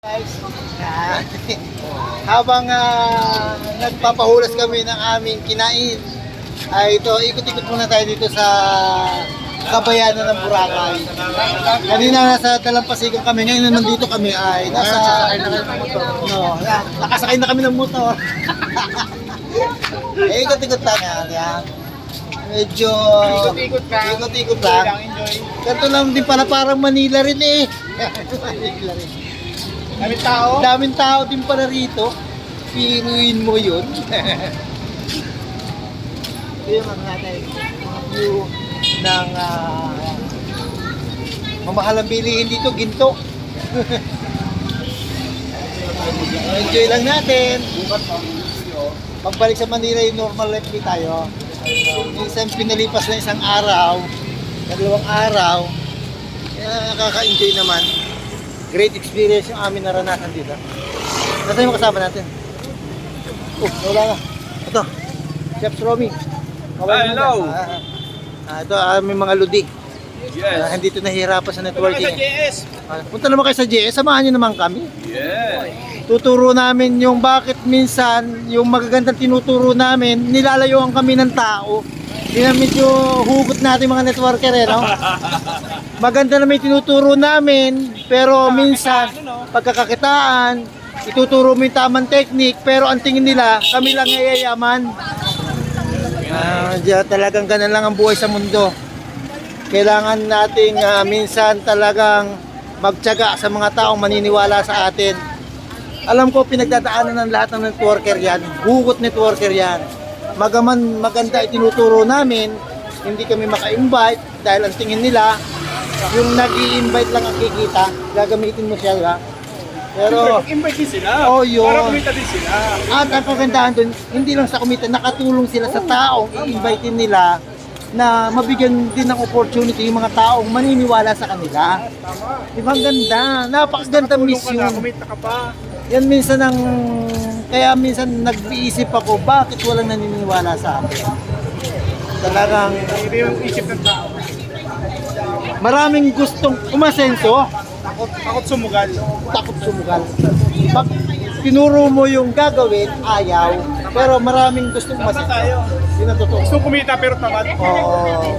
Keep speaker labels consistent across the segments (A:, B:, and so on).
A: Guys, habang nagpapahulas kami ng aming kinain, ay ito, ikot-ikot muna tayo dito sa kabayanan ng Boracay. Kanina nasa Dalampasigan kami, ngayon na nandito kami ay nasa nakasakay na kami ng motor. Ikot-ikot lang yan. Medyo ikot-ikot lang. Ganito lang din pala, parang Manila rin eh. Manila rin. Daming tao din pala rito. Pinuin mo yun. Ito yung mga view ng mamahalang bilihin dito, ginto. Enjoy lang natin. Pagbalik sa Manila, yung normal life tayo. Isang pinalipas na isang araw, dalawang araw, nakaka-enjoy naman. Great experience yung amin naranasan dito. Nasaan yung kasama natin? Wala na. Ito, Chef Romy.
B: Hello!
A: Ito, may mga ludi.
B: Yes.
A: Hindi ito nahihirapan sa networking.
B: Punta sa JS.
A: Punta naman kayo sa JS, samahan nyo naman kami.
B: Yeah.
A: Tuturo namin yung bakit minsan yung magagandang tinuturo namin, nilalayuan kami ng tao. Hindi na medyo hugot natin mga networker no? Maganda na may tinuturo namin, pero minsan pagkakakitaan, ituturo mo yung tamang technique, pero ang tingin nila, kami lang yayaman. Talagang ganun lang ang buhay sa mundo. Kailangan nating minsan talagang magtiyaga sa mga taong maniniwala sa atin. Alam ko pinagdadaanan ng lahat ng networker yan, hugot networker yan. Magaman maganda itinuturo namin, hindi kami maka-invite dahil ang tingin nila, yung nag-i-invite lang ang kikita, gagamitin mo siya, diba? Pero
B: Invite din sila.
A: Oh, yun.
B: Para kumita din sila.
A: At ang kagandahan dun, hindi lang sa kumita, nakatulong sila sa taong i-invite nila na mabigyan din ng opportunity yung mga taong maniniwala sa kanila. Diba ang ganda? Napakagandang mission.
B: Kumita ka pa.
A: Yan minsan kaya minsan nag-iisip ako, bakit walang naniniwala sa akin? Talagang
B: Iba yung isip ng tao.
A: maraming gustong umasenso,
B: Takot sumugal.
A: takot sumugal. Pag tinuro mo yung gagawin, ayaw. Pero maraming gustong umasenso. Yun ang totoo.
B: Gusto kumita pero tamad.
A: Oo.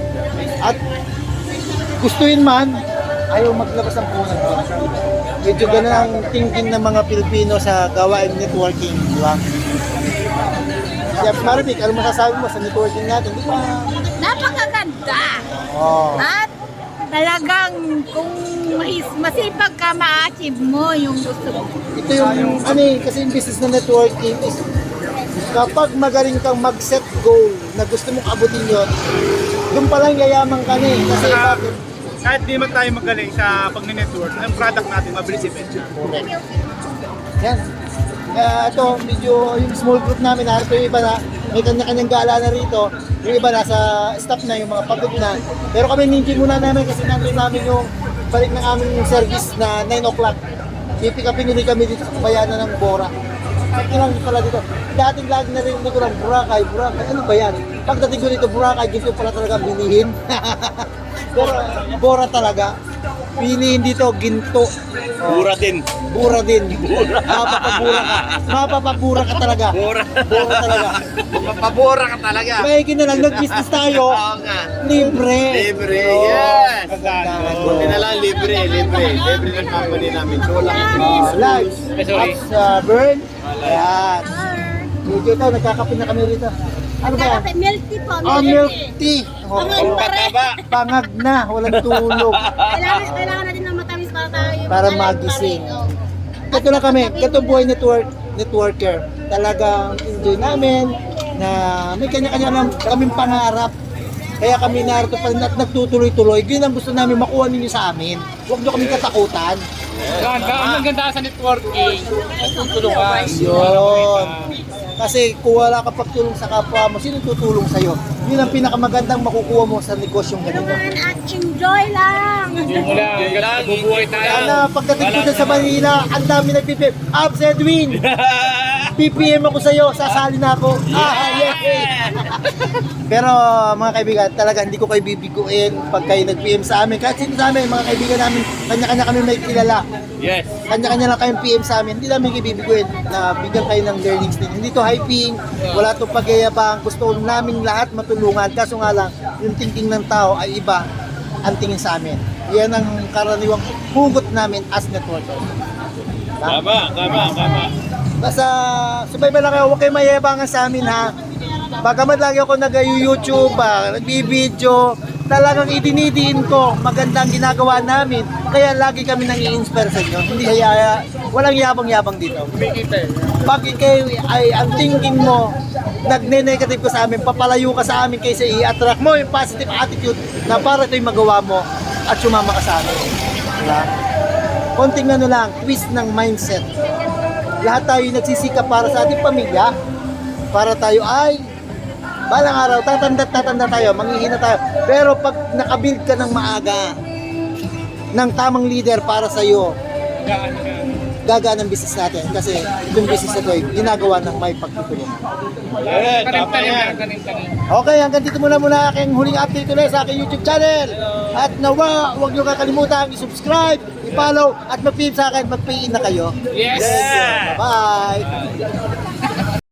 A: At gustuin man, ayaw maglabas ng punan. Medyo ganun ang thinking ng mga Pilipino sa gawain networking, di ba? Chef Marvic, ano masasabi mo sa networking natin? Di ba?
C: Napakaganda!
A: Oh.
C: At talagang kung masipag ka, ma-achieve mo yung gusto mo.
A: Ito yung, kasi yung business na networking is kapag magaling kang mag-set goal na gusto mong abutin yun, doon palang yayaman ka na. Kasi bakit?
B: Kahit di man tayo magaling sa pag-network, ang product natin mabilis i-venture.
A: Yan. Kaya ito, medyo yung small group namin, narito yung iba na may kanya-kanyang gala na rito. Yung iba nasa staff na, yung mga pagod na. Pero kami ninjin muna namin kasi nandun namin yung balik ng aming service na 9 o'clock. Pipick-upin ulit kami dito sa bayanan ng Bora. Sakto lang pala dito. Dating lagi narinig ko lang, Boracay. Ano ba yan? Pagdating ko dito, Boracay, ginto pala talaga bilihin. Pero Bora talaga. Piliin dito, ginto.
B: Mura din.
A: Bura din. Mapapabura ka. Mapapabura ka talaga. Bura talaga.
B: Mapabura ka talaga.
A: May lang, nag-business tayo.
B: Oo nga.
A: Libre.
B: Libre,
A: Oo.
B: yes.
A: Ganda.
B: Buti na lang libre. Libre ng company namin. So lang.
A: Live. At burn. Ayan. Medyo ito, nagkakape na kami rito. Ano ba yan?
C: Milk tea po,
A: Milk tea. Oh,
B: Pataba.
A: pangag na, walang tulog.
C: Kailangan natin ng matamis para tayo.
A: Para magising. Ito lang kami, ito buhay networker. Talagang enjoy namin na may kanya-kanya lang kaming pangarap. Kaya kami narito pa rin at nagtutuloy-tuloy. Yun ang gusto namin makuha ninyo sa amin. Huwag nyo kaming katakutan.
B: Ang ganda sa networking. Tutulungan.
A: Yun. Kasi kung wala ka pagtulong sa kapwa mo, sino tutulong sa'yo? Yun ang pinakamagandang makukuha mo sa negosyong ganito.
C: Tulungan at enjoy lang.
B: Enjoy lang. Bubuhay tayo.
A: Sana pagdating ko dyan sa Manila, ang dami nagpipip. Abs Edwin! PPM ako sa'yo, sasali na ako. Yeah! Pero mga kaibigan, talaga hindi ko kayo bibiguin pag kayo nag-PM sa amin. Kahit sino sa amin, mga kaibigan namin, kanya-kanya kami may kilala.
D: Yes.
A: Kanya-kanya lang kayong PM sa amin. Hindi namin kayo bibiguin na bigyan kayo ng learnings din. Hindi to hyping, wala to pagyayabang. Gusto namin lahat matulungan. Kaso nga lang, yung thinking ng tao ay iba ang tingin sa amin. Yan ang karaniwang hugot namin as networker.
D: Tama.
A: Basta, subaybay lang kayo, huwag kayo mayabangan sa amin ha. Bagamat lagi ako nag-YouTube, nag-video, talagang idinidiin ko, magandang ginagawa namin, kaya lagi kami nang i-inspire sa inyo. Hindi kaya, walang yabang-yabang dito. Pag ikaw ay ang thinking mo, nagne-negative ka sa amin, papalayo ka sa amin kaysa i-attract mo yung positive attitude na para ito'y magawa mo at sumama ka sa amin. Diba? Konting ano lang, twist ng mindset. Lahat tayo nagsisikap para sa ating pamilya, para tayo ay balang araw, tatanda tayo, manghihina tayo. Pero pag nakabuild ka ng maaga, ng tamang leader para sa iyo, gagaan ang business natin. Kasi itong business na ito ay ginagawa ng may pagtutulungan.
D: Yes, tama yan.
A: Okay, hanggang dito muna aking huling update ulit sa aking YouTube channel. At nawa, huwag nyo kakalimutan i-subscribe, i-follow, at mag-PM sa akin, mag-pay in na kayo.
D: Yes.
A: Bye!